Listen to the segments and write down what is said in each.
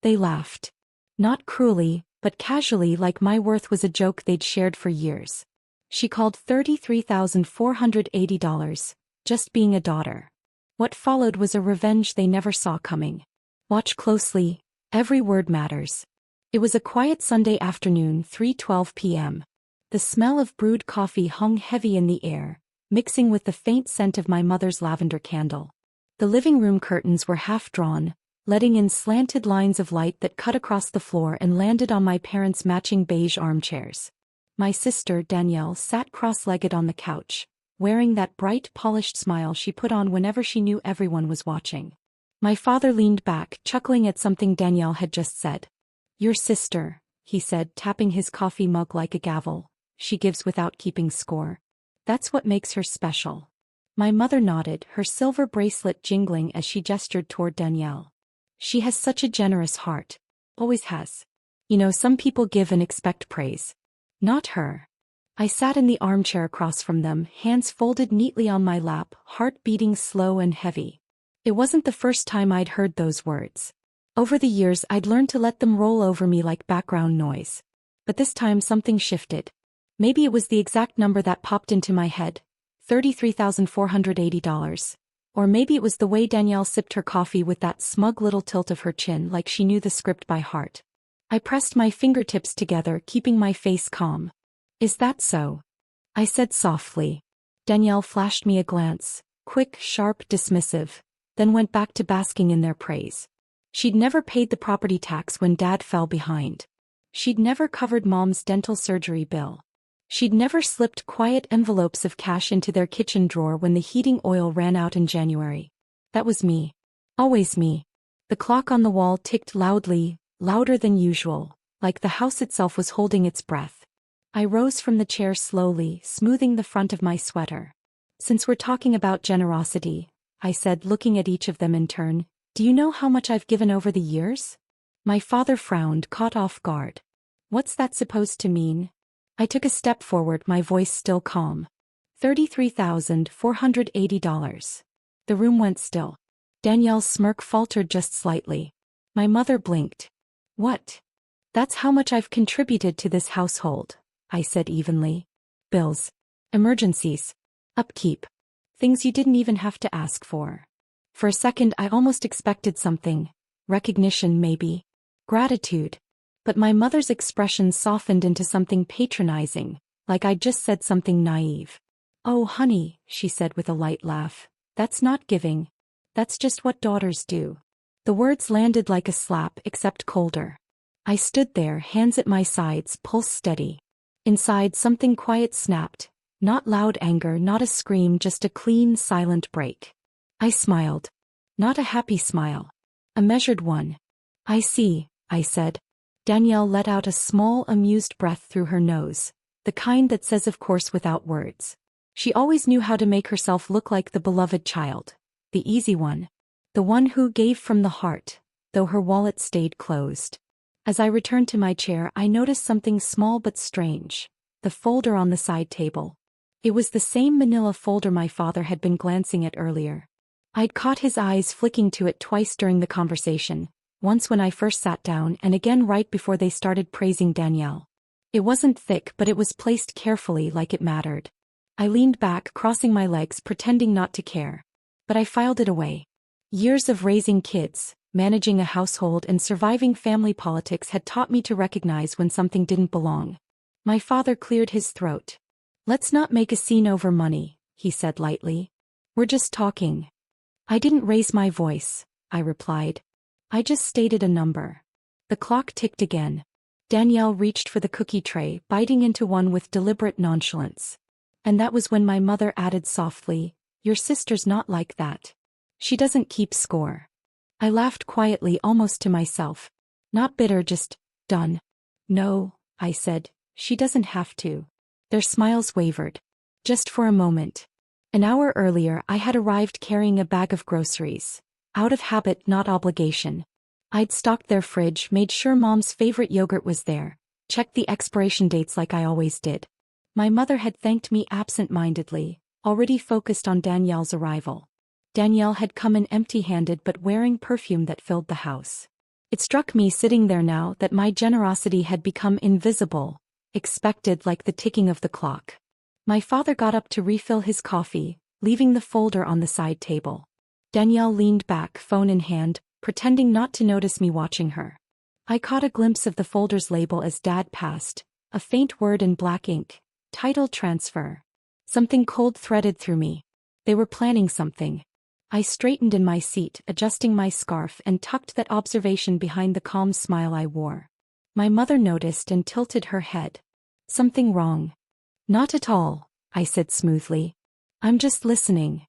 They laughed. Not cruelly, but casually, like my worth was a joke they'd shared for years. She called $33,480, just being a daughter. What followed was a revenge they never saw coming. Watch closely, every word matters. It was a quiet Sunday afternoon, 3:12 p.m. The smell of brewed coffee hung heavy in the air, mixing with the faint scent of my mother's lavender candle. The living room curtains were half drawn, letting in slanted lines of light that cut across the floor and landed on my parents' matching beige armchairs. My sister, Danielle, sat cross-legged on the couch, wearing that bright, polished smile she put on whenever she knew everyone was watching. My father leaned back, chuckling at something Danielle had just said. "Your sister," he said, tapping his coffee mug like a gavel. "She gives without keeping score. That's what makes her special." My mother nodded, her silver bracelet jingling as she gestured toward Danielle. "She has such a generous heart. Always has. You know, some people give and expect praise. Not her." I sat in the armchair across from them, hands folded neatly on my lap, heart beating slow and heavy. It wasn't the first time I'd heard those words. Over the years I'd learned to let them roll over me like background noise. But this time something shifted. Maybe it was the exact number that popped into my head, $33,480. Or maybe it was the way Danielle sipped her coffee with that smug little tilt of her chin like she knew the script by heart. I pressed my fingertips together, keeping my face calm. "Is that so?" I said softly. Danielle flashed me a glance, quick, sharp, dismissive, then went back to basking in their praise. She'd never paid the property tax when Dad fell behind. She'd never covered Mom's dental surgery bill. She'd never slipped quiet envelopes of cash into their kitchen drawer when the heating oil ran out in January. That was me. Always me. The clock on the wall ticked loudly, louder than usual, like the house itself was holding its breath. I rose from the chair slowly, smoothing the front of my sweater. "Since we're talking about generosity," I said, looking at each of them in turn, "do you know how much I've given over the years?" My father frowned, caught off guard. "What's that supposed to mean?" I took a step forward, my voice still calm. $33,480. The room went still. Danielle's smirk faltered just slightly. My mother blinked. "What?" "That's how much I've contributed to this household," I said evenly. "Bills. Emergencies. Upkeep. Things you didn't even have to ask for." For a second I almost expected something. Recognition maybe. Gratitude. But my mother's expression softened into something patronizing, like I'd just said something naive. "Oh honey," she said with a light laugh, "that's not giving. That's just what daughters do." The words landed like a slap, except colder. I stood there, hands at my sides, pulse steady. Inside something quiet snapped. Not loud anger, not a scream, just a clean, silent break. I smiled. Not a happy smile. A measured one. "I see," I said. Danielle let out a small, amused breath through her nose, the kind that says of course without words. She always knew how to make herself look like the beloved child, the easy one, the one who gave from the heart, though her wallet stayed closed. As I returned to my chair, I noticed something small but strange, the folder on the side table. It was the same manila folder my father had been glancing at earlier. I'd caught his eyes flicking to it twice during the conversation, once when I first sat down and again right before they started praising Danielle. It wasn't thick, but it was placed carefully, like it mattered. I leaned back, crossing my legs, pretending not to care. But I filed it away. Years of raising kids, managing a household and surviving family politics had taught me to recognize when something didn't belong. My father cleared his throat. "Let's not make a scene over money," he said lightly. "We're just talking." I didn't raise my voice, I replied. I just stated a number. The clock ticked again. Danielle reached for the cookie tray, biting into one with deliberate nonchalance. And that was when my mother added softly, "Your sister's not like that. She doesn't keep score." I laughed quietly, almost to myself. Not bitter, just done. "No," I said, "she doesn't have to." Their smiles wavered. Just for a moment. An hour earlier I had arrived carrying a bag of groceries. Out of habit, not obligation. I'd stocked their fridge, made sure Mom's favorite yogurt was there, checked the expiration dates like I always did. My mother had thanked me absent-mindedly, already focused on Danielle's arrival. Danielle had come in empty-handed but wearing perfume that filled the house. It struck me sitting there now that my generosity had become invisible, expected like the ticking of the clock. My father got up to refill his coffee, leaving the folder on the side table. Danielle leaned back, phone in hand, pretending not to notice me watching her. I caught a glimpse of the folder's label as Dad passed, a faint word in black ink, title transfer. Something cold threaded through me. They were planning something. I straightened in my seat, adjusting my scarf and tucked that observation behind the calm smile I wore. My mother noticed and tilted her head. Something wrong? Not at all, I said smoothly. I'm just listening.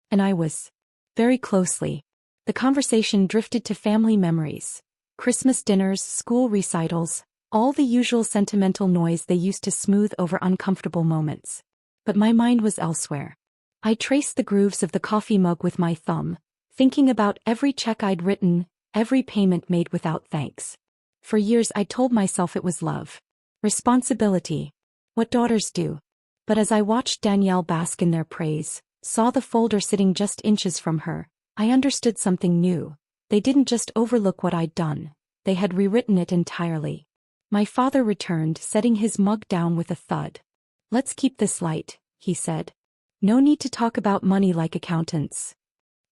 And I was. Very closely. The conversation drifted to family memories. Christmas dinners, school recitals, all the usual sentimental noise they used to smooth over uncomfortable moments. But my mind was elsewhere. I traced the grooves of the coffee mug with my thumb, thinking about every check I'd written, every payment made without thanks. For years I told myself it was love. Responsibility. What daughters do. But as I watched Danielle bask in their praise, saw the folder sitting just inches from her, I understood something new. They didn't just overlook what I'd done, they had rewritten it entirely. My father returned, setting his mug down with a thud. Let's keep this light, he said. No need to talk about money like accountants.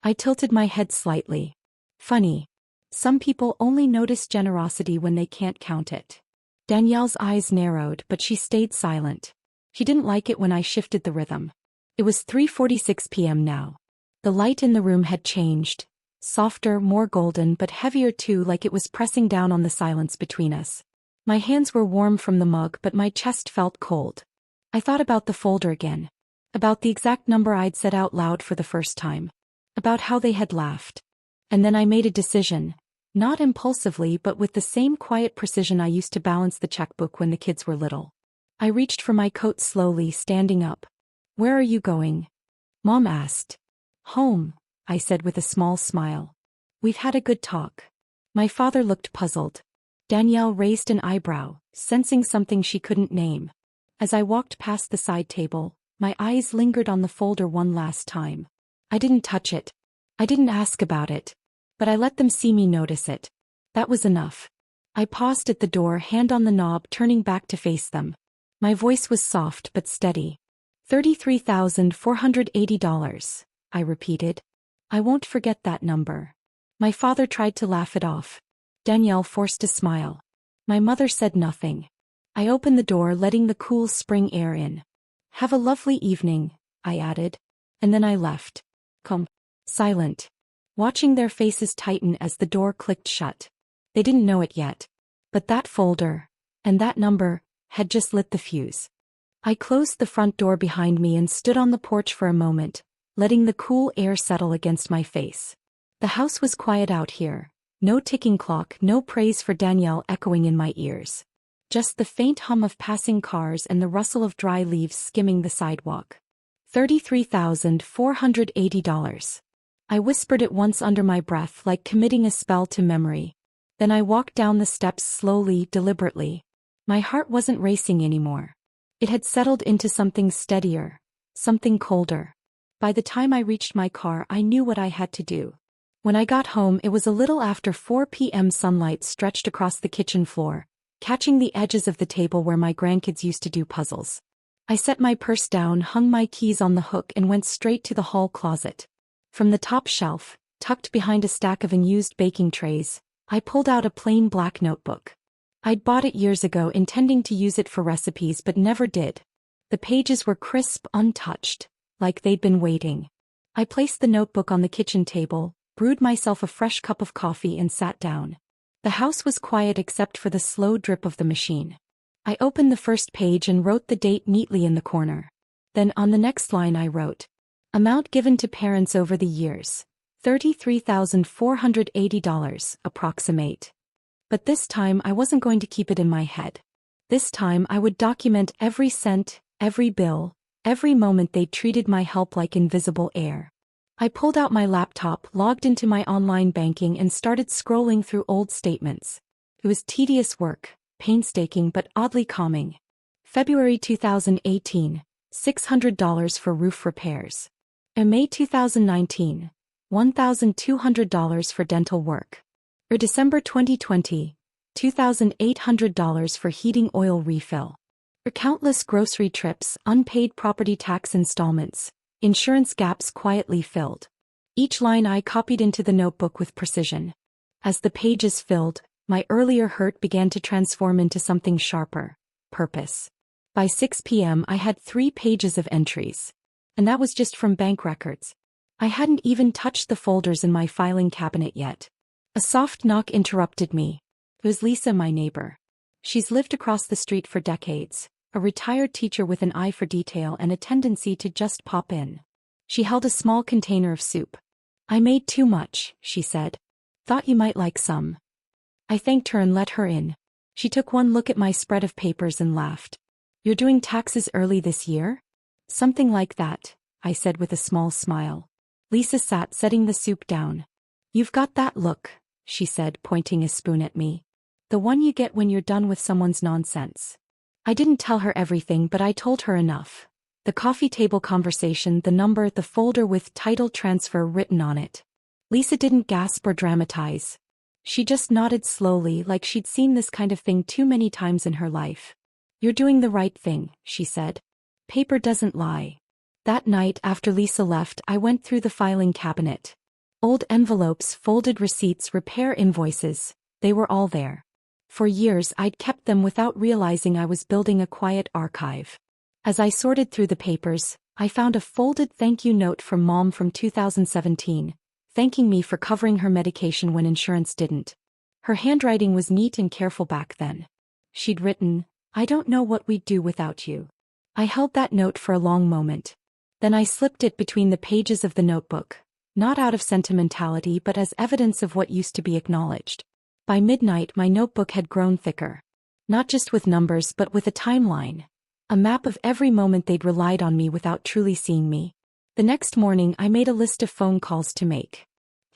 I tilted my head slightly. Funny. Some people only notice generosity when they can't count it. Danielle's eyes narrowed, but she stayed silent. She didn't like it when I shifted the rhythm. It was 3:46 p.m. now. The light in the room had changed. Softer, more golden, but heavier too, like it was pressing down on the silence between us. My hands were warm from the mug, but my chest felt cold. I thought about the folder again. About the exact number I'd said out loud for the first time. About how they had laughed. And then I made a decision. Not impulsively, but with the same quiet precision I used to balance the checkbook when the kids were little. I reached for my coat slowly, standing up. Where are you going? Mom asked. Home, I said with a small smile. We've had a good talk. My father looked puzzled. Danielle raised an eyebrow, sensing something she couldn't name. As I walked past the side table, my eyes lingered on the folder one last time. I didn't touch it. I didn't ask about it. But I let them see me notice it. That was enough. I paused at the door, hand on the knob, turning back to face them. My voice was soft but steady. $33,480, I repeated. I won't forget that number. My father tried to laugh it off. Danielle forced a smile. My mother said nothing. I opened the door, letting the cool spring air in. Have a lovely evening, I added. And then I left. Silent. Watching their faces tighten as the door clicked shut. They didn't know it yet. But that folder, and that number, had just lit the fuse. I closed the front door behind me and stood on the porch for a moment, letting the cool air settle against my face. The house was quiet out here. No ticking clock, no praise for Danielle echoing in my ears. Just the faint hum of passing cars and the rustle of dry leaves skimming the sidewalk. $33,480. I whispered it once under my breath, like committing a spell to memory. Then I walked down the steps slowly, deliberately. My heart wasn't racing anymore. It had settled into something steadier, something colder. By the time I reached my car, I knew what I had to do. When I got home, it was a little after 4 p.m. Sunlight stretched across the kitchen floor, catching the edges of the table where my grandkids used to do puzzles. I set my purse down, hung my keys on the hook, and went straight to the hall closet. From the top shelf, tucked behind a stack of unused baking trays, I pulled out a plain black notebook. I'd bought it years ago, intending to use it for recipes, but never did. The pages were crisp, untouched, like they'd been waiting. I placed the notebook on the kitchen table, brewed myself a fresh cup of coffee, and sat down. The house was quiet except for the slow drip of the machine. I opened the first page and wrote the date neatly in the corner. Then on the next line I wrote, amount given to parents over the years, $33,480, approximate. But this time I wasn't going to keep it in my head. This time I would document every cent, every bill, every moment they'd treated my help like invisible air. I pulled out my laptop, logged into my online banking, and started scrolling through old statements. It was tedious work, painstaking but oddly calming. February 2018, $600 for roof repairs. In May 2019, $1,200 for dental work. December 2020, $2,800 for heating oil refill. Countless grocery trips, unpaid property tax installments, insurance gaps quietly filled. Each line I copied into the notebook with precision. As the pages filled, my earlier hurt began to transform into something sharper: purpose. By 6 p.m. I had 3 pages of entries. And that was just from bank records. I hadn't even touched the folders in my filing cabinet yet. A soft knock interrupted me. It was Lisa, my neighbor. She's lived across the street for decades, a retired teacher with an eye for detail and a tendency to just pop in. She held a small container of soup. "I made too much," she said. "Thought you might like some." I thanked her and let her in. She took one look at my spread of papers and laughed. "You're doing taxes early this year?" "Something like that," I said with a small smile. Lisa sat, setting the soup down. "You've got that look," she said, pointing a spoon at me. "The one you get when you're done with someone's nonsense." I didn't tell her everything, but I told her enough. The coffee table conversation, the number, the folder with title transfer written on it. Lisa didn't gasp or dramatize. She just nodded slowly, like she'd seen this kind of thing too many times in her life. "You're doing the right thing," she said. "Paper doesn't lie." That night, after Lisa left, I went through the filing cabinet. Old envelopes, folded receipts, repair invoices, they were all there. For years I'd kept them without realizing I was building a quiet archive. As I sorted through the papers, I found a folded thank you note from Mom from 2017, thanking me for covering her medication when insurance didn't. Her handwriting was neat and careful back then. She'd written, "I don't know what we'd do without you." I held that note for a long moment. Then I slipped it between the pages of the notebook, not out of sentimentality but as evidence of what used to be acknowledged. By midnight my notebook had grown thicker. Not just with numbers but with a timeline. A map of every moment they'd relied on me without truly seeing me. The next morning I made a list of phone calls to make.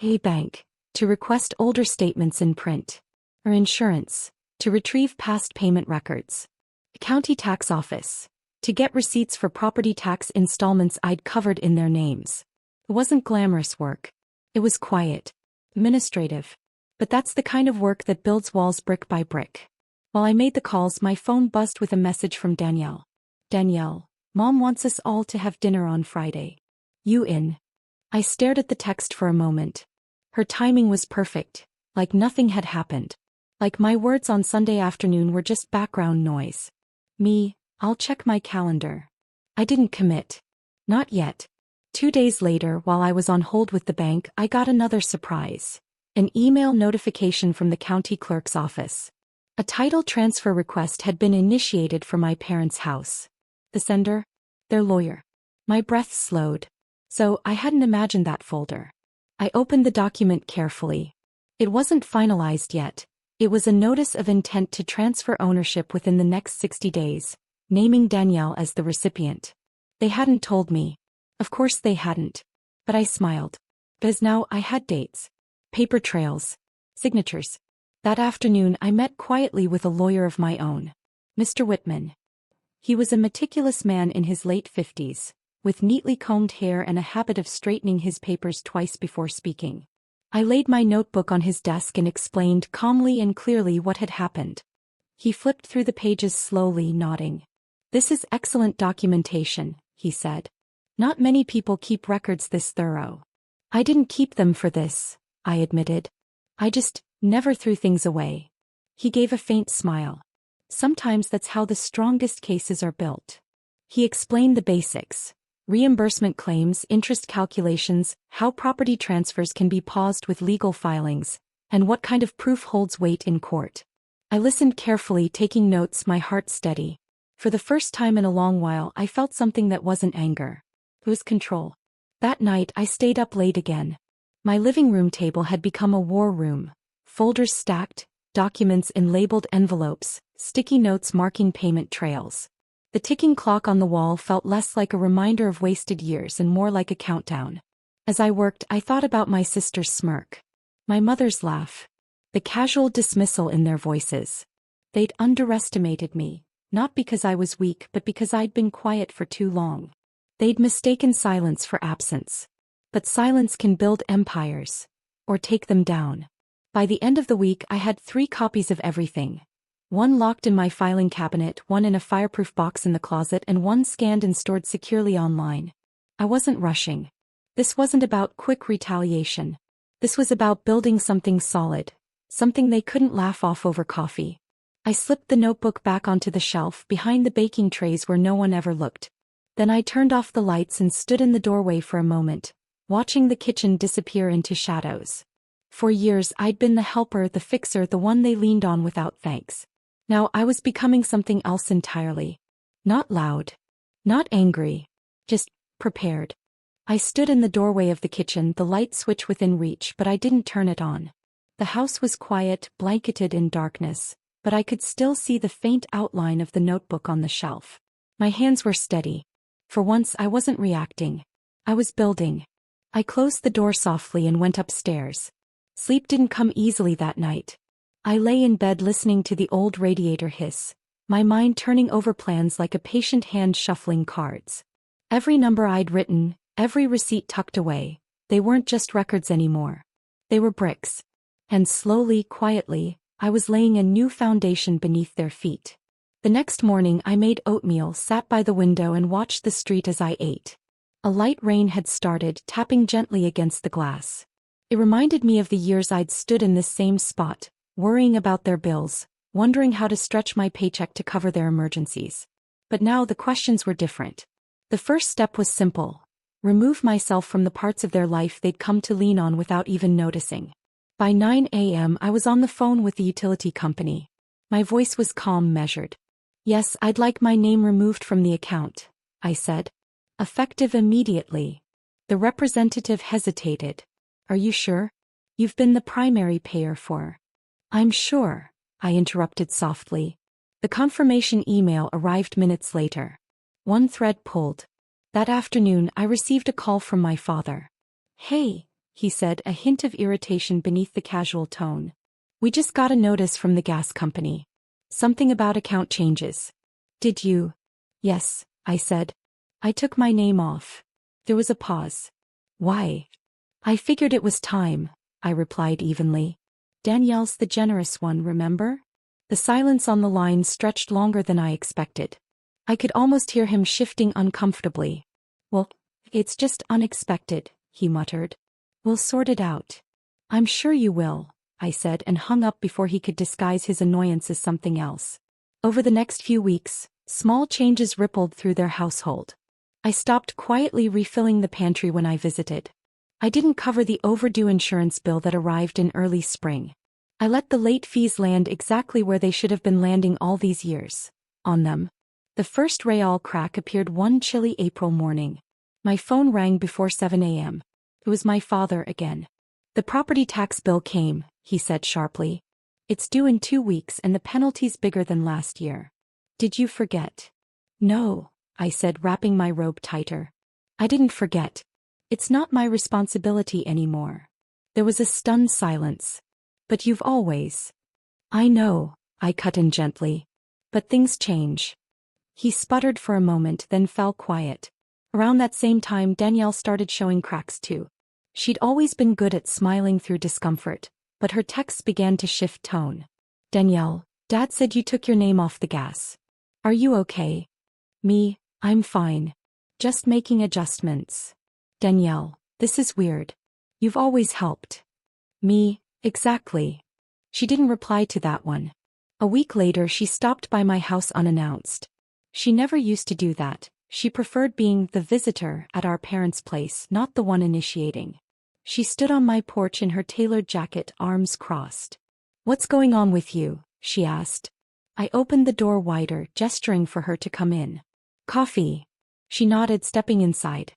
A bank. To request older statements in print. Or insurance. To retrieve past payment records. A county tax office. To get receipts for property tax installments I'd covered in their names. It wasn't glamorous work. It was quiet. Administrative. But that's the kind of work that builds walls brick by brick. While I made the calls, my phone buzzed with a message from Danielle. "Danielle, Mom wants us all to have dinner on Friday. You in?" I stared at the text for a moment. Her timing was perfect, like nothing had happened. Like my words on Sunday afternoon were just background noise. Me, "I'll check my calendar." I didn't commit. Not yet. 2 days later, while I was on hold with the bank, I got another surprise. An email notification from the county clerk's office. A title transfer request had been initiated for my parents' house. The sender? Their lawyer. My breath slowed. So, I hadn't imagined that folder. I opened the document carefully. It wasn't finalized yet. It was a notice of intent to transfer ownership within the next 60 days, naming Danielle as the recipient. They hadn't told me. Of course they hadn't. But I smiled. Because now I had dates. Paper trails. Signatures. That afternoon I met quietly with a lawyer of my own. Mr. Whitman. He was a meticulous man in his late 50s, with neatly combed hair and a habit of straightening his papers twice before speaking. I laid my notebook on his desk and explained calmly and clearly what had happened. He flipped through the pages slowly, nodding. "This is excellent documentation," he said. "Not many people keep records this thorough." "I didn't keep them for this," I admitted. "I just never threw things away." He gave a faint smile. "Sometimes that's how the strongest cases are built." He explained the basics. Reimbursement claims, interest calculations, how property transfers can be paused with legal filings, and what kind of proof holds weight in court. I listened carefully, taking notes, my heart steady. For the first time in a long while I felt something that wasn't anger. It was control. That night I stayed up late again. My living room table had become a war room. Folders stacked, documents in labeled envelopes, sticky notes marking payment trails. The ticking clock on the wall felt less like a reminder of wasted years and more like a countdown. As I worked, I thought about my sister's smirk. My mother's laugh. The casual dismissal in their voices. They'd underestimated me, not because I was weak but because I'd been quiet for too long. They'd mistaken silence for absence. But silence can build empires. Or take them down. By the end of the week I had 3 copies of everything. One locked in my filing cabinet, one in a fireproof box in the closet, and one scanned and stored securely online. I wasn't rushing. This wasn't about quick retaliation. This was about building something solid, something they couldn't laugh off over coffee. I slipped the notebook back onto the shelf behind the baking trays where no one ever looked. Then I turned off the lights and stood in the doorway for a moment, watching the kitchen disappear into shadows. For years I'd been the helper, the fixer, the one they leaned on without thanks. Now I was becoming something else entirely. Not loud. Not angry. Just prepared. I stood in the doorway of the kitchen, the light switch within reach, but I didn't turn it on. The house was quiet, blanketed in darkness, but I could still see the faint outline of the notebook on the shelf. My hands were steady. For once I wasn't reacting. I was building. I closed the door softly and went upstairs. Sleep didn't come easily that night. I lay in bed listening to the old radiator hiss, my mind turning over plans like a patient hand shuffling cards. Every number I'd written, every receipt tucked away, they weren't just records anymore. They were bricks. And slowly, quietly, I was laying a new foundation beneath their feet. The next morning I made oatmeal, sat by the window and watched the street as I ate. A light rain had started, tapping gently against the glass. It reminded me of the years I'd stood in this same spot, worrying about their bills, wondering how to stretch my paycheck to cover their emergencies. But now the questions were different. The first step was simple. Remove myself from the parts of their life they'd come to lean on without even noticing. By 9 a.m. I was on the phone with the utility company. My voice was calm, measured. "Yes, I'd like my name removed from the account," I said. "Effective immediately." The representative hesitated. "Are you sure? You've been the primary payer for—" "I'm sure," I interrupted softly. The confirmation email arrived minutes later. One thread pulled. That afternoon I received a call from my father. "Hey," he said, a hint of irritation beneath the casual tone. "We just got a notice from the gas company. Something about account changes." "Did you?" "Yes," I said. "I took my name off." There was a pause. "Why?" "I figured it was time," I replied evenly. "Danielle's the generous one, remember?" The silence on the line stretched longer than I expected. I could almost hear him shifting uncomfortably. "Well, it's just unexpected," he muttered. "We'll sort it out." "I'm sure you will," I said, and hung up before he could disguise his annoyance as something else. Over the next few weeks, small changes rippled through their household. I stopped quietly refilling the pantry when I visited. I didn't cover the overdue insurance bill that arrived in early spring. I let the late fees land exactly where they should have been landing all these years. On them. The first real crack appeared one chilly April morning. My phone rang before 7 a.m. It was my father again. "The property tax bill came," he said sharply. "It's due in 2 weeks and the penalty's bigger than last year. Did you forget?" "No," I said, wrapping my robe tighter. "I didn't forget. It's not my responsibility anymore." There was a stunned silence. "But you've always—" "I know," I cut in gently. "But things change." He sputtered for a moment, then fell quiet. Around that same time Danielle started showing cracks too. She'd always been good at smiling through discomfort, but her texts began to shift tone. "Danielle, Dad said you took your name off the gas. Are you okay?" "Me, I'm fine. Just making adjustments." "Danielle, this is weird. You've always helped." "Me, exactly." She didn't reply to that one. A week later she stopped by my house unannounced. She never used to do that. She preferred being the visitor at our parents' place, not the one initiating. She stood on my porch in her tailored jacket, arms crossed. "What's going on with you?" she asked. I opened the door wider, gesturing for her to come in. "Coffee." She nodded, stepping inside.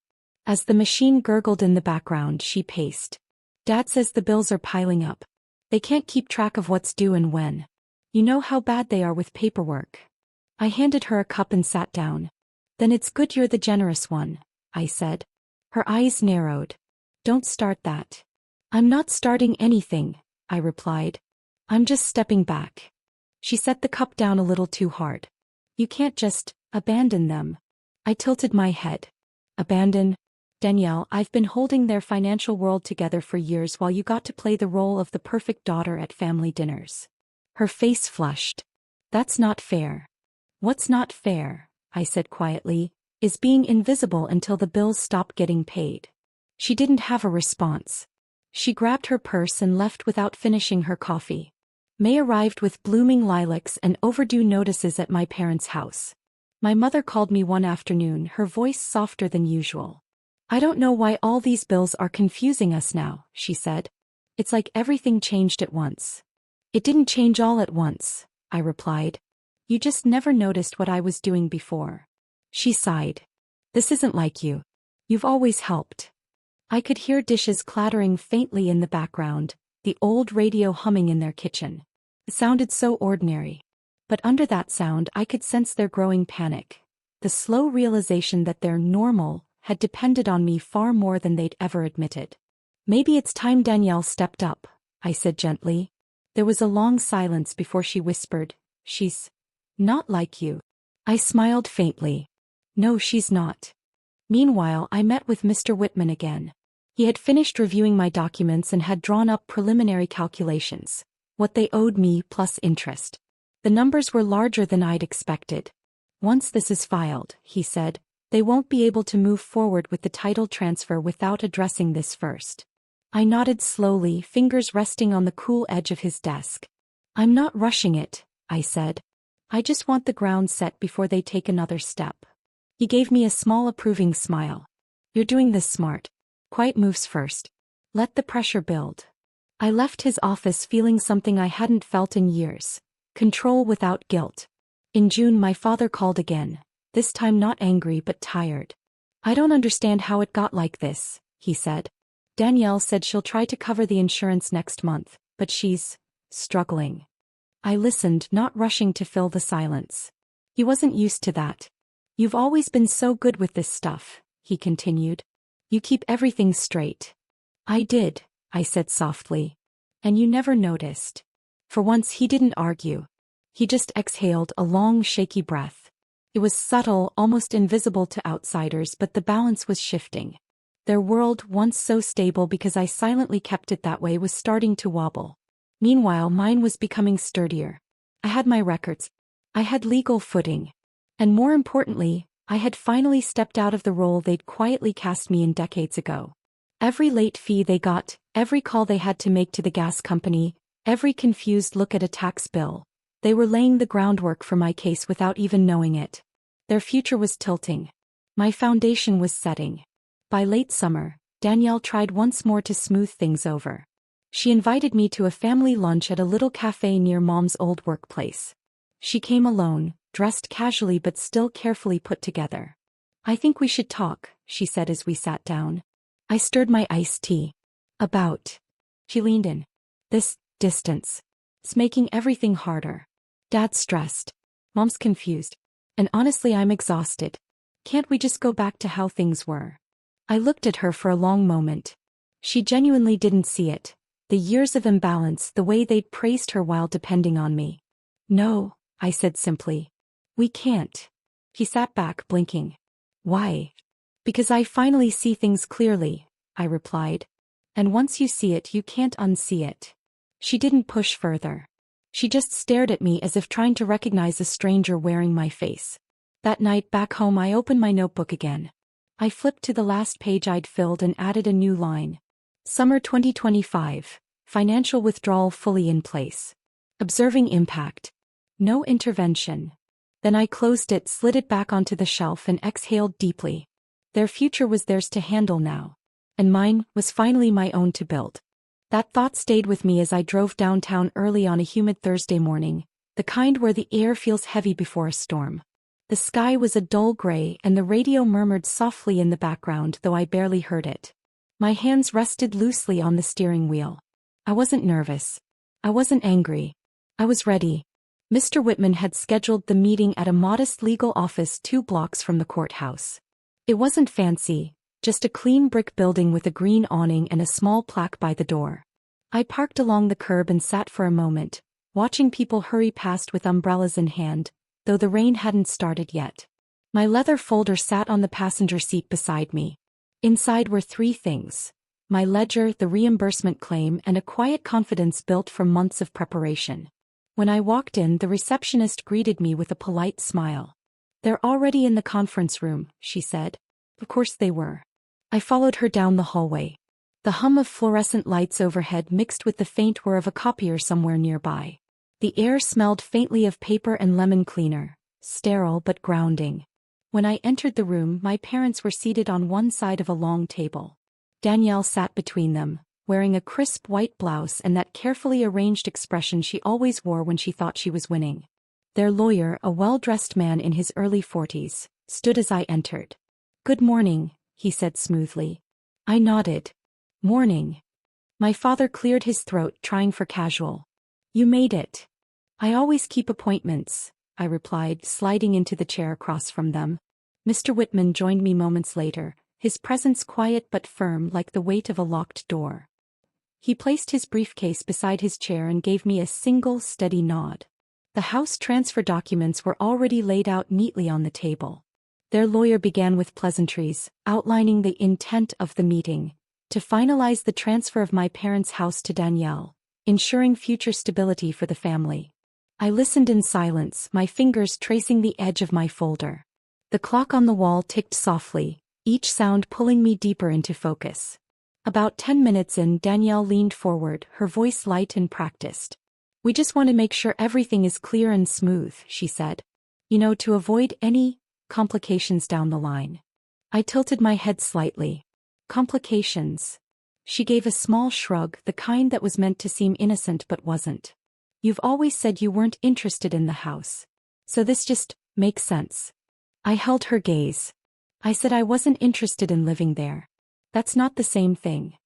As the machine gurgled in the background, she paced. "Dad says the bills are piling up. They can't keep track of what's due and when. You know how bad they are with paperwork." I handed her a cup and sat down. "Then it's good you're the generous one," I said. Her eyes narrowed. "Don't start that." "I'm not starting anything," I replied. "I'm just stepping back." She set the cup down a little too hard. "You can't just abandon them." I tilted my head. "Abandon? Danielle, I've been holding their financial world together for years while you got to play the role of the perfect daughter at family dinners. Her face flushed. That's not fair. What's not fair, I said quietly, is being invisible until the bills stop getting paid. She didn't have a response. She grabbed her purse and left without finishing her coffee. May arrived with blooming lilacs and overdue notices at my parents' house. My mother called me one afternoon, her voice softer than usual. I don't know why all these bills are confusing us now, she said. It's like everything changed at once. It didn't change all at once, I replied. You just never noticed what I was doing before. She sighed. This isn't like you. You've always helped. I could hear dishes clattering faintly in the background, the old radio humming in their kitchen. It sounded so ordinary. But under that sound I could sense their growing panic. The slow realization that their normal had depended on me far more than they'd ever admitted. Maybe it's time Danielle stepped up, I said gently. There was a long silence before she whispered, She's not like you. I smiled faintly. No, she's not. Meanwhile, I met with Mr. Whitman again. He had finished reviewing my documents and had drawn up preliminary calculations, what they owed me plus interest. The numbers were larger than I'd expected. Once this is filed, he said, they won't be able to move forward with the title transfer without addressing this first. I nodded slowly, fingers resting on the cool edge of his desk. I'm not rushing it, I said. I just want the ground set before they take another step. He gave me a small approving smile. You're doing this smart. Quiet moves first. Let the pressure build. I left his office feeling something I hadn't felt in years. Control without guilt. In June my father called again, this time not angry but tired. I don't understand how it got like this, he said. Danielle said she'll try to cover the insurance next month, but she's struggling. I listened, not rushing to fill the silence. He wasn't used to that. You've always been so good with this stuff, he continued. You keep everything straight. I did, I said softly. And you never noticed. For once he didn't argue. He just exhaled a long, shaky breath. It was subtle, almost invisible to outsiders, but the balance was shifting. Their world, once so stable because I silently kept it that way, was starting to wobble. Meanwhile, mine was becoming sturdier. I had my records. I had legal footing. And more importantly, I had finally stepped out of the role they'd quietly cast me in decades ago. Every late fee they got, every call they had to make to the gas company, every confused look at a tax bill, they were laying the groundwork for my case without even knowing it. Their future was tilting. My foundation was setting. By late summer, Danielle tried once more to smooth things over. She invited me to a family lunch at a little cafe near Mom's old workplace. She came alone, dressed casually but still carefully put together. I think we should talk, she said as we sat down. I stirred my iced tea. About. She leaned in. This distance. It's making everything harder. Dad's stressed. Mom's confused. And honestly, I'm exhausted. Can't we just go back to how things were? I looked at her for a long moment. She genuinely didn't see it. The years of imbalance, the way they'd praised her while depending on me. No, I said simply. We can't. He sat back, blinking. Why? Because I finally see things clearly, I replied. And once you see it, you can't unsee it. She didn't push further. She just stared at me as if trying to recognize a stranger wearing my face. That night back home I opened my notebook again. I flipped to the last page I'd filled and added a new line. Summer 2025. Financial withdrawal fully in place. Observing impact. No intervention. Then I closed it, slid it back onto the shelf and exhaled deeply. Their future was theirs to handle now. And mine was finally my own to build. That thought stayed with me as I drove downtown early on a humid Thursday morning, the kind where the air feels heavy before a storm. The sky was a dull gray and the radio murmured softly in the background, though I barely heard it. My hands rested loosely on the steering wheel. I wasn't nervous. I wasn't angry. I was ready. Mr. Whitman had scheduled the meeting at a modest legal office 2 blocks from the courthouse. It wasn't fancy, just a clean brick building with a green awning and a small plaque by the door. I parked along the curb and sat for a moment, watching people hurry past with umbrellas in hand, though the rain hadn't started yet. My leather folder sat on the passenger seat beside me. Inside were three things: my ledger, the reimbursement claim, and a quiet confidence built from months of preparation. When I walked in, the receptionist greeted me with a polite smile. "They're already in the conference room," she said. Of course they were. I followed her down the hallway. The hum of fluorescent lights overhead mixed with the faint whir of a copier somewhere nearby. The air smelled faintly of paper and lemon cleaner, sterile but grounding. When I entered the room, my parents were seated on one side of a long table. Danielle sat between them, wearing a crisp white blouse and that carefully arranged expression she always wore when she thought she was winning. Their lawyer, a well-dressed man in his early 40s, stood as I entered. "Good morning," he said smoothly. I nodded. "Morning." My father cleared his throat, trying for casual. "You made it." "I always keep appointments," I replied, sliding into the chair across from them. Mr. Whitman joined me moments later, his presence quiet but firm like the weight of a locked door. He placed his briefcase beside his chair and gave me a single, steady nod. The house transfer documents were already laid out neatly on the table. Their lawyer began with pleasantries, outlining the intent of the meeting: to finalize the transfer of my parents' house to Danielle, ensuring future stability for the family. I listened in silence, my fingers tracing the edge of my folder. The clock on the wall ticked softly, each sound pulling me deeper into focus. About 10 minutes in, Danielle leaned forward, her voice light and practiced. "We just want to make sure everything is clear and smooth," she said. To avoid any complications down the line." I tilted my head slightly. "Complications?" She gave a small shrug, the kind that was meant to seem innocent but wasn't. "You've always said you weren't interested in the house. So this just makes sense." I held her gaze. "I said I wasn't interested in living there. That's not the same thing."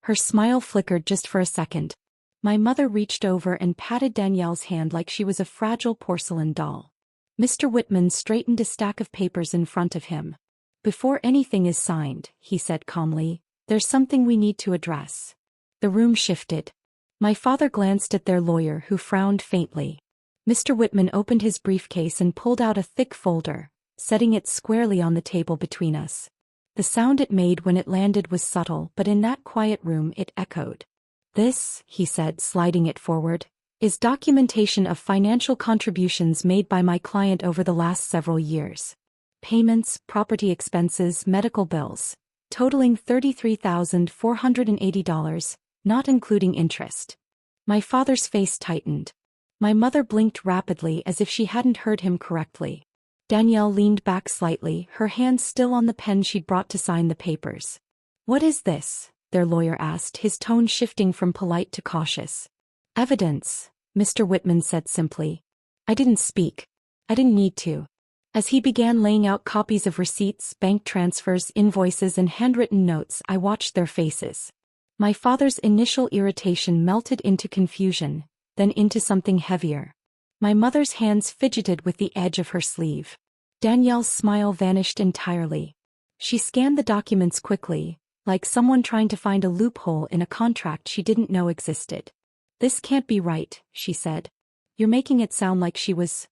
Her smile flickered just for a second. My mother reached over and patted Danielle's hand like she was a fragile porcelain doll. Mr. Whitman straightened a stack of papers in front of him. "Before anything is signed," he said calmly, "there's something we need to address." The room shifted. My father glanced at their lawyer, who frowned faintly. Mr. Whitman opened his briefcase and pulled out a thick folder, setting it squarely on the table between us. The sound it made when it landed was subtle, but in that quiet room it echoed. "This," he said, sliding it forward, "is documentation of financial contributions made by my client over the last several years. Payments, property expenses, medical bills, totaling $33,480, not including interest." My father's face tightened. My mother blinked rapidly as if she hadn't heard him correctly. Danielle leaned back slightly, her hand still on the pen she'd brought to sign the papers. "What is this?" their lawyer asked, his tone shifting from polite to cautious. "Evidence," Mr. Whitman said simply. I didn't speak. I didn't need to. As he began laying out copies of receipts, bank transfers, invoices, and handwritten notes, I watched their faces. My father's initial irritation melted into confusion, then into something heavier. My mother's hands fidgeted with the edge of her sleeve. Danielle's smile vanished entirely. She scanned the documents quickly, like someone trying to find a loophole in a contract she didn't know existed. "This can't be right," she said. "You're making it sound like she was,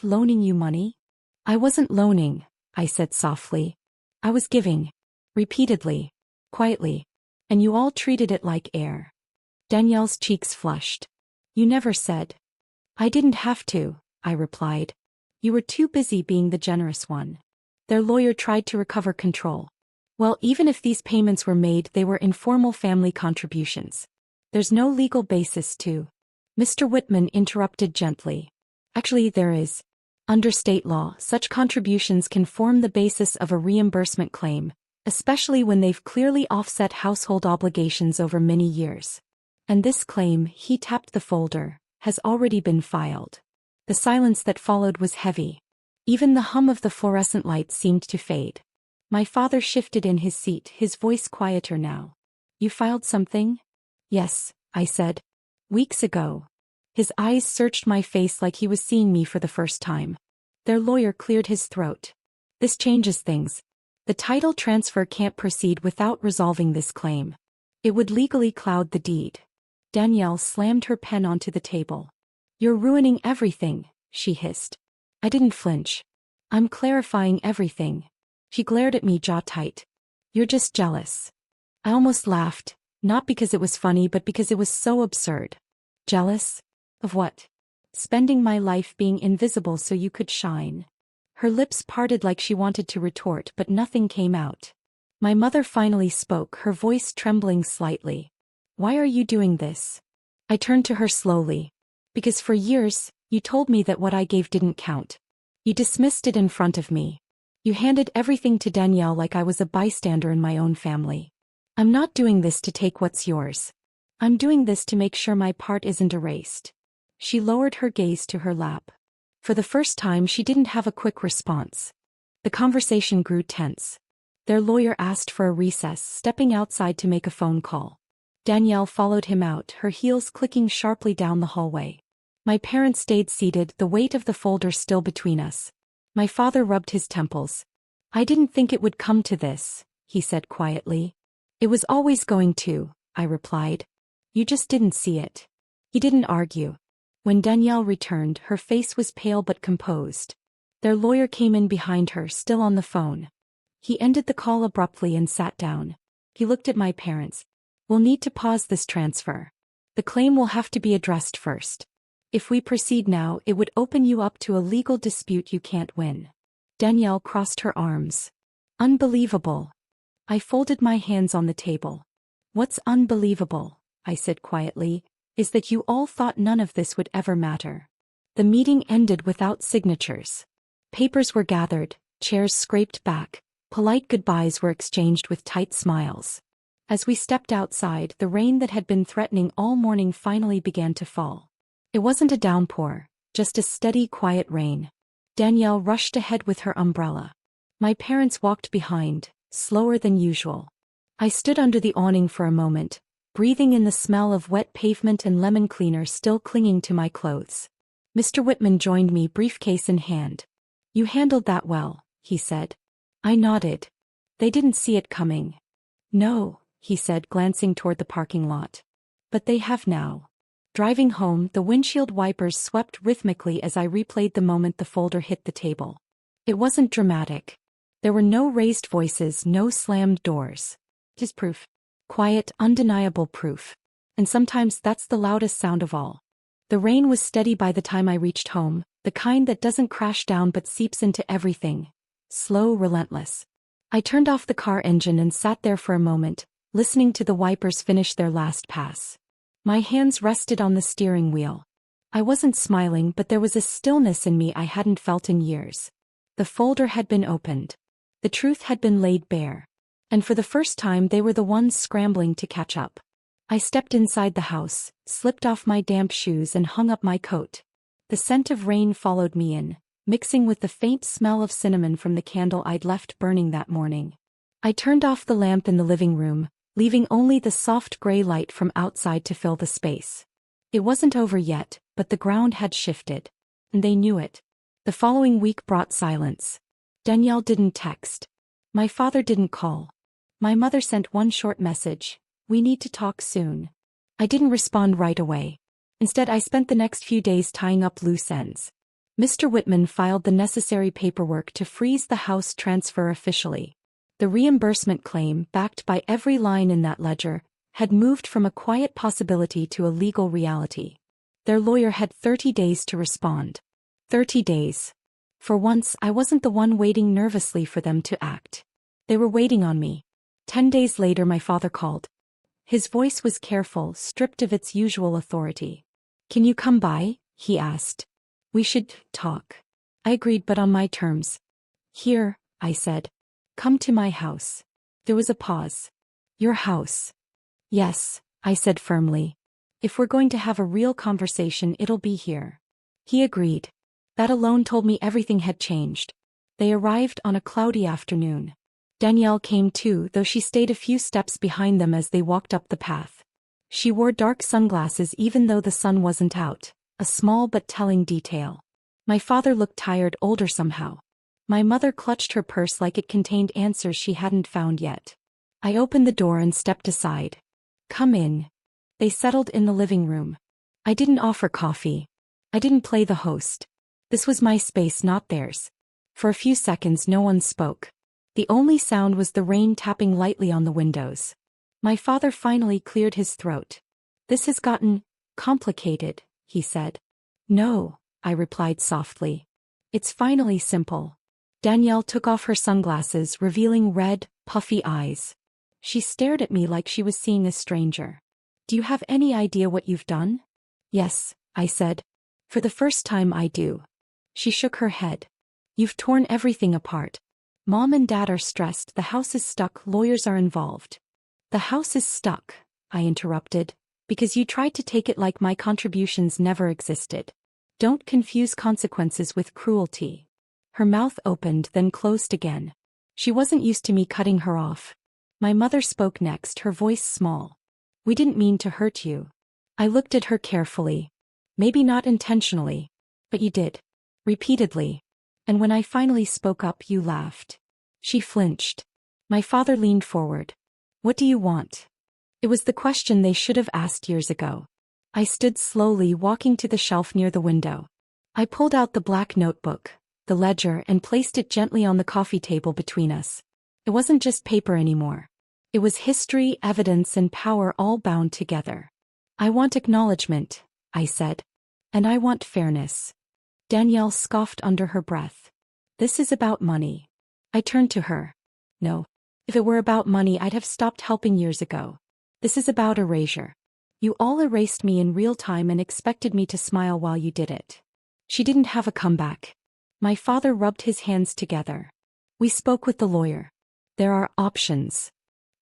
loaning you money?" "I wasn't loaning," I said softly. "I was giving. Repeatedly. Quietly. And you all treated it like air." Danielle's cheeks flushed. "You never said." "I didn't have to," I replied. "You were too busy being the generous one." Their lawyer tried to recover control. "Well, even if these payments were made, they were informal family contributions. There's no legal basis to." Mr. Whitman interrupted gently. "Actually, there is. Under state law, such contributions can form the basis of a reimbursement claim, especially when they've clearly offset household obligations over many years. And this claim," he tapped the folder, "has already been filed." The silence that followed was heavy. Even the hum of the fluorescent lights seemed to fade. My father shifted in his seat, his voice quieter now. "You filed something?" "Yes," I said. "Weeks ago." His eyes searched my face like he was seeing me for the first time. Their lawyer cleared his throat. "This changes things. The title transfer can't proceed without resolving this claim. It would legally cloud the deed." Danielle slammed her pen onto the table. "You're ruining everything," she hissed. I didn't flinch. "I'm clarifying everything." She glared at me, jaw tight. You're just jealous. I almost laughed, not because it was funny but because it was so absurd. Jealous? Of what? Spending my life being invisible so you could shine. Her lips parted like she wanted to retort but nothing came out. My mother finally spoke, her voice trembling slightly. Why are you doing this? I turned to her slowly. Because for years, you told me that what I gave didn't count. You dismissed it in front of me. You handed everything to Danielle like I was a bystander in my own family. I'm not doing this to take what's yours. I'm doing this to make sure my part isn't erased. She lowered her gaze to her lap. For the first time she didn't have a quick response. The conversation grew tense. Their lawyer asked for a recess, stepping outside to make a phone call. Danielle followed him out, her heels clicking sharply down the hallway. My parents stayed seated, the weight of the folder still between us. My father rubbed his temples. I didn't think it would come to this, he said quietly. It was always going to, I replied. You just didn't see it. He didn't argue. When Danielle returned, her face was pale but composed. Their lawyer came in behind her, still on the phone. He ended the call abruptly and sat down. He looked at my parents. We'll need to pause this transfer. The claim will have to be addressed first. If we proceed now, it would open you up to a legal dispute you can't win. Danielle crossed her arms. Unbelievable. I folded my hands on the table. What's unbelievable, I said quietly, is that you all thought none of this would ever matter. The meeting ended without signatures. Papers were gathered, chairs scraped back, polite goodbyes were exchanged with tight smiles. As we stepped outside, the rain that had been threatening all morning finally began to fall. It wasn't a downpour, just a steady, quiet rain. Danielle rushed ahead with her umbrella. My parents walked behind, slower than usual. I stood under the awning for a moment, breathing in the smell of wet pavement and lemon cleaner still clinging to my clothes. Mr. Whitman joined me, briefcase in hand. You handled that well, he said. I nodded. They didn't see it coming. No, he said, glancing toward the parking lot. But they have now. Driving home, the windshield wipers swept rhythmically as I replayed the moment the folder hit the table. It wasn't dramatic. There were no raised voices, no slammed doors. Just proof. Quiet, undeniable proof. And sometimes that's the loudest sound of all. The rain was steady by the time I reached home, the kind that doesn't crash down but seeps into everything. Slow, relentless. I turned off the car engine and sat there for a moment, listening to the wipers finish their last pass. My hands rested on the steering wheel. I wasn't smiling, but there was a stillness in me I hadn't felt in years. The folder had been opened. The truth had been laid bare. And for the first time they were the ones scrambling to catch up. I stepped inside the house, slipped off my damp shoes and hung up my coat. The scent of rain followed me in, mixing with the faint smell of cinnamon from the candle I'd left burning that morning. I turned off the lamp in the living room, leaving only the soft gray light from outside to fill the space. It wasn't over yet, but the ground had shifted. And they knew it. The following week brought silence. Danielle didn't text. My father didn't call. My mother sent one short message, "We need to talk soon." I didn't respond right away. Instead, I spent the next few days tying up loose ends. Mr. Whitman filed the necessary paperwork to freeze the house transfer officially. The reimbursement claim, backed by every line in that ledger, had moved from a quiet possibility to a legal reality. Their lawyer had 30 days to respond. 30 days. For once, I wasn't the one waiting nervously for them to act. They were waiting on me. 10 days later, my father called. His voice was careful, stripped of its usual authority. "Can you come by?" he asked. "We should talk." I agreed, but on my terms. "Here," I said. "Come to my house." There was a pause. "Your house?" "Yes," I said firmly. "If we're going to have a real conversation, it'll be here." He agreed. That alone told me everything had changed. They arrived on a cloudy afternoon. Danielle came too, though she stayed a few steps behind them as they walked up the path. She wore dark sunglasses even though the sun wasn't out, a small but telling detail. My father looked tired, older somehow. My mother clutched her purse like it contained answers she hadn't found yet. I opened the door and stepped aside. "Come in." They settled in the living room. I didn't offer coffee. I didn't play the host. This was my space, not theirs. For a few seconds no one spoke. The only sound was the rain tapping lightly on the windows. My father finally cleared his throat. "This has gotten complicated," he said. "No," I replied softly. "It's finally simple." Danielle took off her sunglasses, revealing red, puffy eyes. She stared at me like she was seeing a stranger. "Do you have any idea what you've done?" "Yes," I said. "For the first time I do." She shook her head. "You've torn everything apart. Mom and Dad are stressed, the house is stuck, lawyers are involved." "The house is stuck," I interrupted, "because you tried to take it like my contributions never existed. Don't confuse consequences with cruelty." Her mouth opened, then closed again. She wasn't used to me cutting her off. My mother spoke next, her voice small. "We didn't mean to hurt you." I looked at her carefully. "Maybe not intentionally. But you did. Repeatedly. And when I finally spoke up, you laughed." She flinched. My father leaned forward. "What do you want?" It was the question they should have asked years ago. I stood slowly, walking to the shelf near the window. I pulled out the black notebook, the ledger, and placed it gently on the coffee table between us. It wasn't just paper anymore. It was history, evidence, and power all bound together. "I want acknowledgement," I said. "And I want fairness." Danielle scoffed under her breath. "This is about money." I turned to her. "No. If it were about money, I'd have stopped helping years ago. This is about erasure. You all erased me in real time and expected me to smile while you did it." She didn't have a comeback. My father rubbed his hands together. "We spoke with the lawyer. There are options."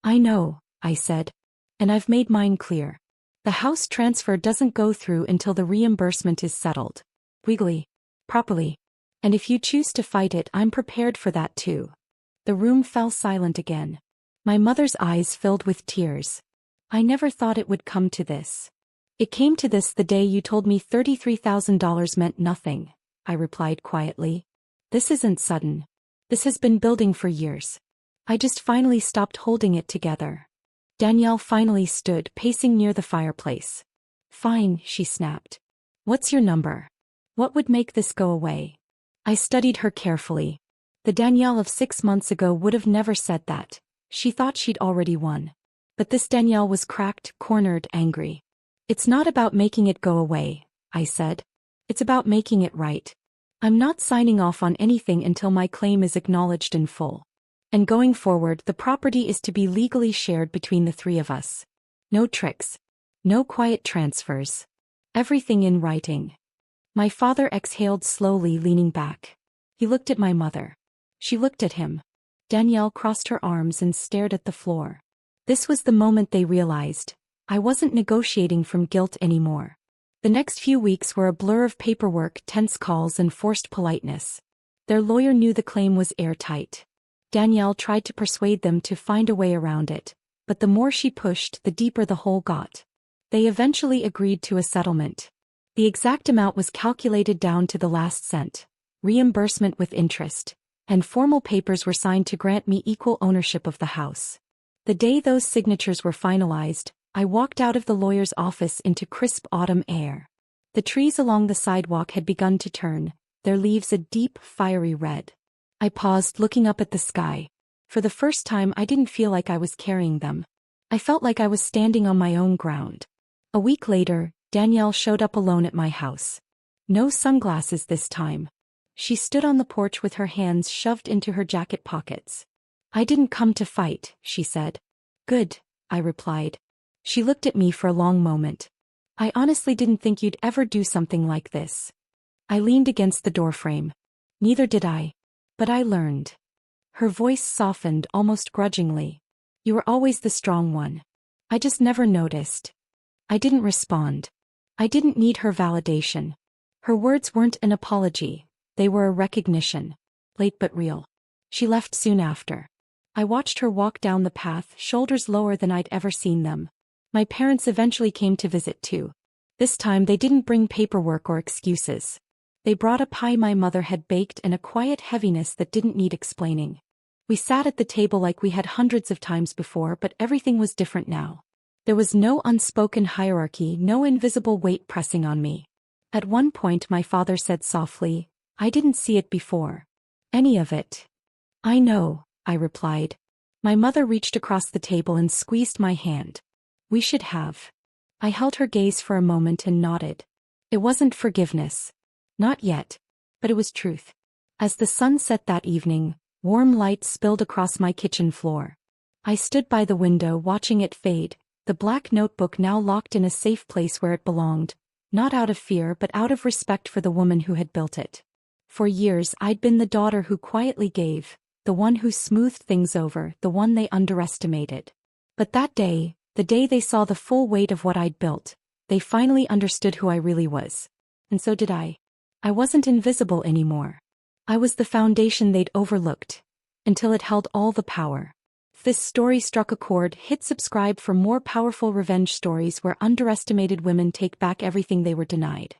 "I know," I said. "And I've made mine clear. The house transfer doesn't go through until the reimbursement is settled. Legally. Properly. And if you choose to fight it, I'm prepared for that too." The room fell silent again. My mother's eyes filled with tears. "I never thought it would come to this." "It came to this the day you told me $33,000 meant nothing," I replied quietly. "This isn't sudden. This has been building for years. I just finally stopped holding it together." Danielle finally stood, pacing near the fireplace. "Fine," she snapped. "What's your number? What would make this go away?" I studied her carefully. The Danielle of 6 months ago would have never said that. She thought she'd already won. But this Danielle was cracked, cornered, angry. "It's not about making it go away," I said. "It's about making it right. I'm not signing off on anything until my claim is acknowledged in full. And going forward, the property is to be legally shared between the three of us. No tricks. No quiet transfers. Everything in writing." My father exhaled slowly, leaning back. He looked at my mother. She looked at him. Danielle crossed her arms and stared at the floor. This was the moment they realized. I wasn't negotiating from guilt anymore. The next few weeks were a blur of paperwork, tense calls, and forced politeness. Their lawyer knew the claim was airtight. Danielle tried to persuade them to find a way around it, but the more she pushed, the deeper the hole got. They eventually agreed to a settlement. The exact amount was calculated down to the last cent, reimbursement with interest, and formal papers were signed to grant me equal ownership of the house. The day those signatures were finalized, I walked out of the lawyer's office into crisp autumn air. The trees along the sidewalk had begun to turn, their leaves a deep, fiery red. I paused, looking up at the sky. For the first time, I didn't feel like I was carrying them. I felt like I was standing on my own ground. A week later, Danielle showed up alone at my house. No sunglasses this time. She stood on the porch with her hands shoved into her jacket pockets. "I didn't come to fight," she said. "Good," I replied. She looked at me for a long moment. "I honestly didn't think you'd ever do something like this." I leaned against the doorframe. "Neither did I. But I learned." Her voice softened almost grudgingly. "You were always the strong one. I just never noticed." I didn't respond. I didn't need her validation. Her words weren't an apology. They were a recognition. Late but real. She left soon after. I watched her walk down the path, shoulders lower than I'd ever seen them. My parents eventually came to visit too. This time they didn't bring paperwork or excuses. They brought a pie my mother had baked and a quiet heaviness that didn't need explaining. We sat at the table like we had hundreds of times before, but everything was different now. There was no unspoken hierarchy, no invisible weight pressing on me. At one point my father said softly, "I didn't see it before. Any of it." "I know," I replied. My mother reached across the table and squeezed my hand. We should have. I held her gaze for a moment and nodded. It wasn't forgiveness. Not yet. But it was truth. As the sun set that evening, warm light spilled across my kitchen floor. I stood by the window watching it fade, the black notebook now locked in a safe place where it belonged, not out of fear but out of respect for the woman who had built it. For years I'd been the daughter who quietly gave, the one who smoothed things over, the one they underestimated. But that day, the day they saw the full weight of what I'd built, they finally understood who I really was. And so did I. I wasn't invisible anymore. I was the foundation they'd overlooked. Until it held all the power. If this story struck a chord, hit subscribe for more powerful revenge stories where underestimated women take back everything they were denied.